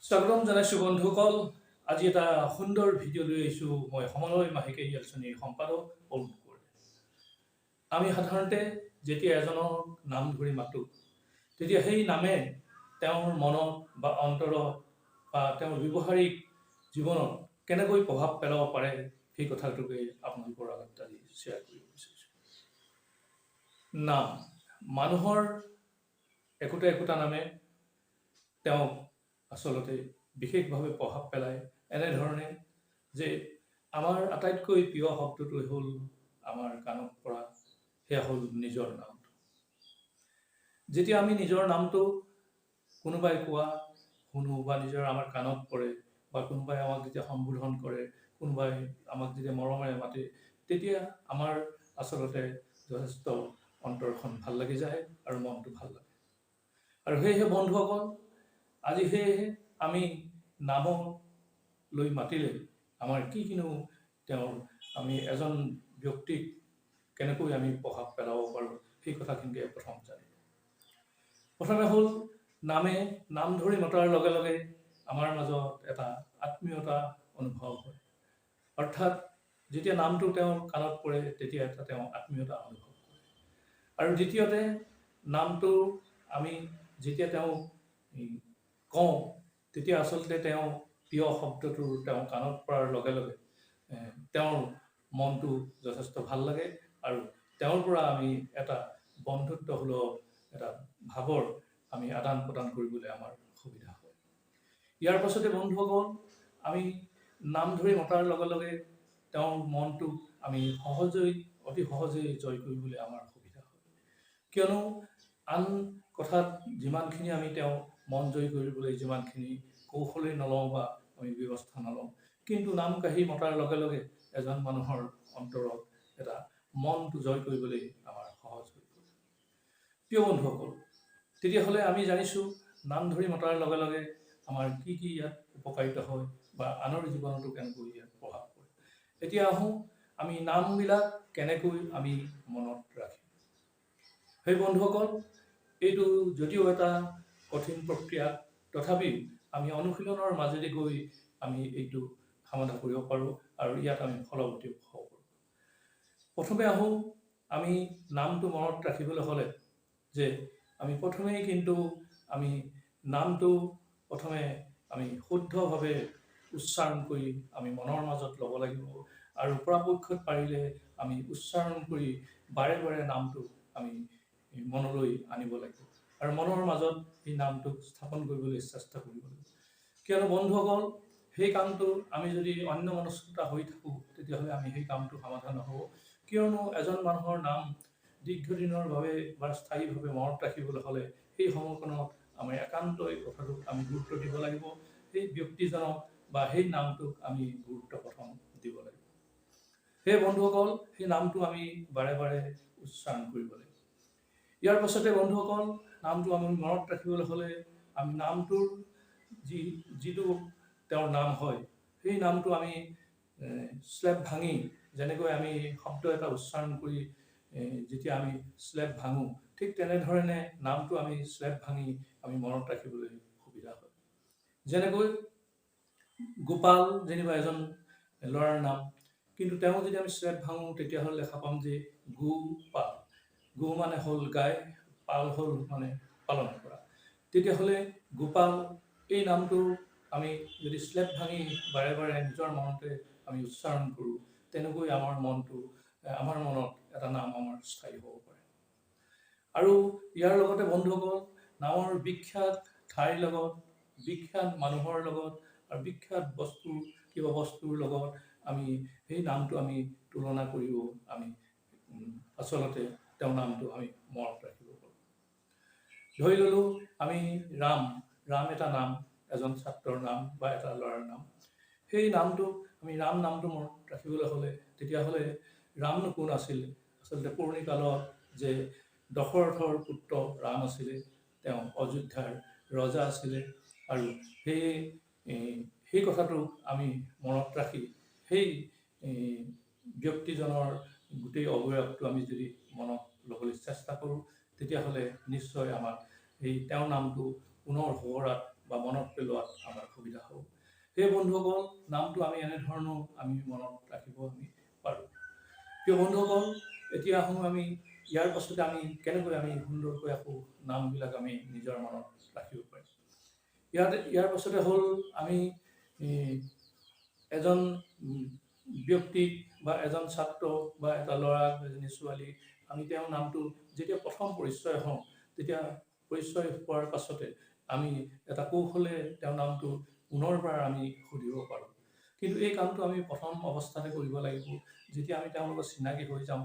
স্বাগতম জনাইছোঁ বন্ধুসকল। আজি এটা সুন্দৰ ভিডিঅ' লৈ আহিছোঁ মই সময় মাহেকীয়া আলোচনীৰ সম্পাদক অৰুণ কোঁৱৰে। আমি সাধাৰণতে যেতিয়া এজনৰ নাম ধৰি মাতোঁ তেতিয়া সেই নামে তেওঁৰ মনত বা অন্তৰত বা তেওঁৰ ব্যৱহাৰিক জীৱনত কেনেকৈ প্ৰভাৱ পেলাব পাৰে সেই কথাটোকে আপোনালোকৰ আগত আজি শ্বেয়াৰ কৰিব বিচাৰিছোঁ। নাম মানুহৰ একোটা নামে তেওঁক আচলতে বিশেষভাৱে প্ৰভাৱ পেলায় এনেধৰণে যে আমাৰ আটাইতকৈ প্ৰিয় শব্দটোৱে হ'ল আমাৰ কাণত পৰা সেয়া হ'ল নিজৰ নামটো। যেতিয়া আমি নিজৰ নামটো কোনোবাই কোৱা শুনো বা নিজৰ আমাৰ কাণত পৰে বা কোনোবাই আমাক যেতিয়া সম্বোধন কৰে, কোনোবাই আমাক যেতিয়া মৰমেৰে মাতে, তেতিয়া আমাৰ আচলতে যথেষ্ট অন্তৰখন ভাল লাগি যায় আৰু মনটো ভাল লাগে। আৰু সেয়েহে বন্ধুসকল, আজি সেয়েহে আমি নামক লৈ মাতিলে আমাৰ কিনো আমি এজন ব্যক্তিক কেনেকৈ আমি প্ৰভাৱ পেলাব পাৰোঁ সেই কথাখিনিকে প্ৰথম জানিম। প্ৰথমে হ'ল নাম ধৰি মতাৰ লগে লগে আমাৰ মাজত এটা আত্মীয়তা অনুভৱ হয়। অৰ্থাৎ যেতিয়া নামটো তেওঁৰ কাণত পৰে তেতিয়া এটা তেওঁ আত্মীয়তা অনুভৱ কৰে। আৰু দ্বিতীয়তে নামটো আমি যেতিয়া তেওঁ কওঁ তেতিয়া আচলতে তেওঁ প্ৰিয় শব্দটোৰ তেওঁ কাণত পৰাৰ লগে লগে তেওঁৰ মনটো যথেষ্ট ভাল লাগে আৰু তেওঁৰ পৰা আমি এটা বন্ধুত্বসুলভ এটা ভাৱৰ আমি আদান প্ৰদান কৰিবলৈ আমাৰ সুবিধা হয়। ইয়াৰ পাছতে বন্ধুসকল, আমি নাম ধৰি মতাৰ লগে লগে তেওঁৰ মনটোক আমি অতি সহজেই জয় কৰিবলৈ আমাৰ সুবিধা হয়। কিয়নো আন কথাত যিমানখিনি আমি তেওঁ মন জয় কৰিবলৈ যিমানখিনি কৌশলেই নলওঁ বা আমি ব্যৱস্থা নলওঁ, কিন্তু নাম কাঢ়ি মতাৰ লগে লগে এজন মানুহৰ অন্তৰত এটা মনটো জয় কৰিবলৈ আমাৰ সহজ হৈ পৰে। প্ৰিয় বন্ধুসকল, তেতিয়াহ'লে আমি জানিছোঁ নাম ধৰি মতাৰ লগে লগে আমাৰ কি ইয়াত উপকাৰিতা হয় বা আনৰ জীৱনতো কেনেকৈ ইয়াত প্ৰভাৱ পৰে। এতিয়া আহোঁ আমি নামবিলাক কেনেকৈ আমি মনত ৰাখিম। সেই বন্ধুসকল, এইটো যদিও এটা কঠিন প্ৰক্ৰিয়া, তথাপিও আমি অনুশীলনৰ মাজেদি গৈ আমি এইটো সমাধা কৰিব পাৰোঁ আৰু ইয়াত আমি ফলৱতী হ'ব পাৰোঁ। প্ৰথমে আহোঁ আমি নামটো মনত ৰাখিবলৈ হ'লে যে আমি প্ৰথমেই কিন্তু আমি নামটো প্ৰথমে আমি শুদ্ধভাৱে উচ্চাৰণ কৰি আমি মনৰ মাজত ল'ব লাগিব আৰু পৰাপক্ষত পাৰিলে আমি উচ্চাৰণ কৰি বাৰে বাৰে নামটো আমি মনলৈ আনিব লাগিব আৰু মনৰ মাজত এই নামটোক স্থাপন কৰিবলৈ চেষ্টা কৰিব লাগিব। কিয়নো বন্ধুসকল, সেই কামটো আমি যদি অন্যমনস্কতা হৈ থাকোঁ তেতিয়াহ'লে আমি সেই কামটো সমাধান নহ'ব। কিয়নো এজন মানুহৰ নাম দীৰ্ঘদিনৰ বাবে বা স্থায়ীভাৱে মনত ৰাখিবলৈ হ'লে সেই সময়কণত আমি একান্তই কথাটোক আমি গুৰুত্ব দিব লাগিব। সেই ব্যক্তিজনক বা সেই নামটোক আমি গুৰুত্ব প্ৰথম দিব লাগিব। সেই বন্ধুসকল, সেই নামটো আমি বাৰে বাৰে উচ্চাৰণ কৰিব লাগিব। ইয়াৰ পাছতে বন্ধুসকল, নামটো আমি মনত ৰাখিবলৈ হ'লে আমি নামটোৰ যিটো তেওঁৰ নাম হয় সেই নামটো আমি শ্লেপ ভাঙি, যেনেকৈ আমি শব্দ এটা উচ্চাৰণ কৰি যেতিয়া আমি শ্লেপ ভাঙোঁ, ঠিক তেনেধৰণে নামটো আমি শ্লেপ ভাঙি আমি মনত ৰাখিবলৈ সুবিধা হয়। যেনেকৈ গোপাল যেনিবা এজন ল'ৰাৰ নাম, কিন্তু তেওঁ যদি আমি শ্লেপ ভাঙোঁ তেতিয়াহ'লে দেখা পাম যে গোপাল, গো মানে হ'ল গাই, পাল হ'ল মানে পালন কৰা। তেতিয়াহ'লে গোপাল এই নামটো আমি যদি শ্লেপ ভাঙি বাৰে বাৰে নিজৰ মনতে আমি উচ্চাৰণ কৰোঁ, তেনেকৈ আমাৰ মনত এটা নাম আমাৰ স্থায়ী হ'ব পাৰে। আৰু ইয়াৰ লগতে বন্ধুসকল, নামৰ বিখ্যাত ঠাইৰ লগত, বিখ্যাত মানুহৰ লগত আৰু বিখ্যাত বস্তুৰ লগত আমি সেই নামটো আমি তুলনা কৰিও আমি আচলতে তেওঁৰ নামটো আমি মনত ৰাখিব পাৰোঁ। ধৰি ল'লোঁ আমি ৰাম এটা নাম, এজন ছাত্ৰৰ নাম বা এটা ল'ৰাৰ নাম। সেই নামটো আমি নামটো মনত ৰাখিবলৈ হ'লে তেতিয়াহ'লে ৰামনো কোন আছিল? আচলতে পুৰণি কালত যে দশৰথৰ পুত্ৰ ৰাম আছিলে, তেওঁ অযোধ্যাৰ ৰজা আছিলে আৰু সেই কথাটো আমি মনত ৰাখি সেই ব্যক্তিজনৰ গোটেই অৱয়ৱটো আমি যদি মনত ল'বলৈ চেষ্টা কৰোঁ, তেতিয়াহ'লে নিশ্চয় আমাক তেওঁৰ নামটো পুনৰ সোঁৱৰাত বা মনত পেলোৱাত আমাৰ সুবিধা হ'ব। সেই বন্ধুসকল, নামটো আমি এনেধৰণৰ আমি মনত ৰাখিব আমি পাৰোঁ। প্ৰিয় বন্ধুসকল, এতিয়া আহোঁ আমি ইয়াৰ পাছতে আমি কেনেকৈ আমি সুন্দৰকৈ আকৌ নামবিলাক আমি নিজৰ মনত ৰাখিব পাৰিম। ইয়াৰ পাছতে হ'ল আমি এজন ব্যক্তিক বা এজন ছাত্ৰ বা এটা ল'ৰা এজনী ছোৱালী আমি তেওঁৰ নামটো যেতিয়া প্ৰথম পৰিচয় হওঁ, তেতিয়া পৰিচয় হোৱাৰ পাছতে আমি এটা কৌশলে তেওঁৰ নামটো পুনৰবাৰ আমি সুধিব পাৰোঁ। কিন্তু এই কামটো আমি প্ৰথম অৱস্থাতে কৰিব লাগিব। যেতিয়া আমি তেওঁৰ লগত চিনাকি হৈ যাওঁ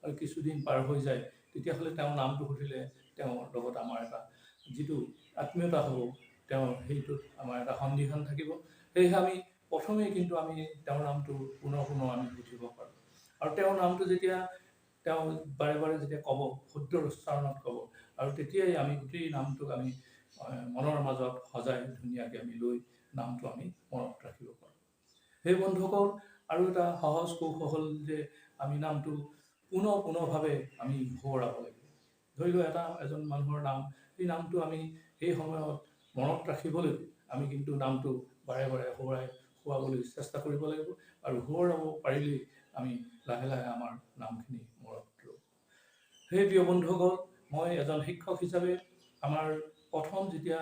আৰু কিছুদিন পাৰ হৈ যায়, তেতিয়াহ'লে তেওঁৰ নামটো সুধিলে তেওঁৰ লগত আমাৰ এটা যিটো আত্মীয়তা হ'ব, তেওঁৰ সেইটোত আমাৰ এটা সন্দিহান থাকিব। সেয়েহে আমি প্ৰথমেই কিন্তু আমি তেওঁৰ নামটো পুনৰ আমি সুধিব পাৰোঁ। আৰু তেওঁৰ নামটো যেতিয়া তেওঁ বাৰে বাৰে যেতিয়া ক'ব, শুদ্ধ উচ্চাৰণত ক'ব, আৰু তেতিয়াই আমি গোটেই নামটোক আমি মনৰ মাজত সজাই ধুনীয়াকৈ আমি লৈ নামটো আমি মনত ৰাখিব পাৰোঁ। সেই বন্ধুসকল, আৰু এটা সহজ কৌশল হ'ল যে আমি নামটো পুনৰভাৱে আমি সোঁৱৰাব লাগিব। ধৰি লওঁ এজন মানুহৰ নাম, সেই নামটো আমি সেই সময়ত মনত ৰাখিবলৈ আমি কিন্তু নামটো বাৰে বাৰে সোঁৱৰাবলৈ চেষ্টা কৰিব লাগিব, আৰু সোঁৱৰাব পাৰিলেই আমি লাহে লাহে আমাৰ নামখিনি মনত ৰ'ব। সেই প্ৰিয় বন্ধুসকল, মই এজন শিক্ষক হিচাপে আমাৰ প্ৰথম যেতিয়া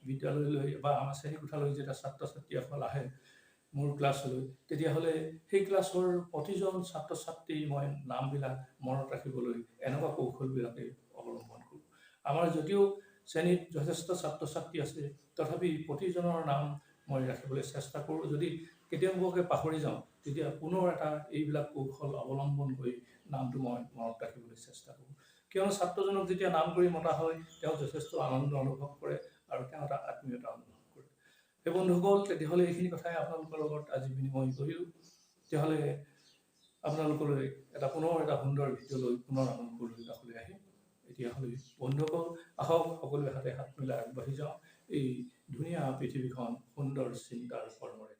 বিদ্যালয়লৈ বা আমাৰ শ্ৰেণীকোঠালৈ যেতিয়া ছাত্ৰ ছাত্ৰীসকল আহে মোৰ ক্লাছলৈ, তেতিয়াহ'লে সেই ক্লাছৰ প্ৰতিজন ছাত্ৰ ছাত্ৰীৰ মই নামবিলাক মনত ৰাখিবলৈ এনেকুৱা কৌশলবিলাকে অৱলম্বন কৰোঁ। আমাৰ যদিও শ্ৰেণীত যথেষ্ট ছাত্ৰ ছাত্ৰী আছে, তথাপি প্ৰতিজনৰ নাম মই ৰাখিবলৈ চেষ্টা কৰোঁ। যদি কেতিয়াবাকে পাহৰি যাওঁ, তেতিয়া পুনৰ এটা এইবিলাক কৌশল অৱলম্বন কৰি নামটো মই মনত ৰাখিবলৈ চেষ্টা কৰোঁ। কিয়নো ছাত্ৰজনক যেতিয়া নাম কৰি মতা হয়, তেওঁ যথেষ্ট আনন্দ অনুভৱ কৰে আৰু তেওঁ এটা আত্মীয়তা অনুভৱ কৰে। সেই বন্ধুসকল, তেতিয়াহ'লে এইখিনি কথাই আপোনালোকৰ লগত আজি বিনিময় কৰিলোঁ। তেতিয়াহ'লে আপোনালোকলৈ পুনৰ এটা সুন্দৰ ভিডিঅ' লৈ পুনৰ আপোনালোকৰ কাষলৈ আহিম। এতিয়াহ'লে বন্ধুসকল, আহক সকলোৱে হাতে হাত মিলাই আগবাঢ়ি যাওঁ এই ধুনীয়া পৃথিৱীখন সুন্দৰ চিন্তাৰ কৰ্মৰে।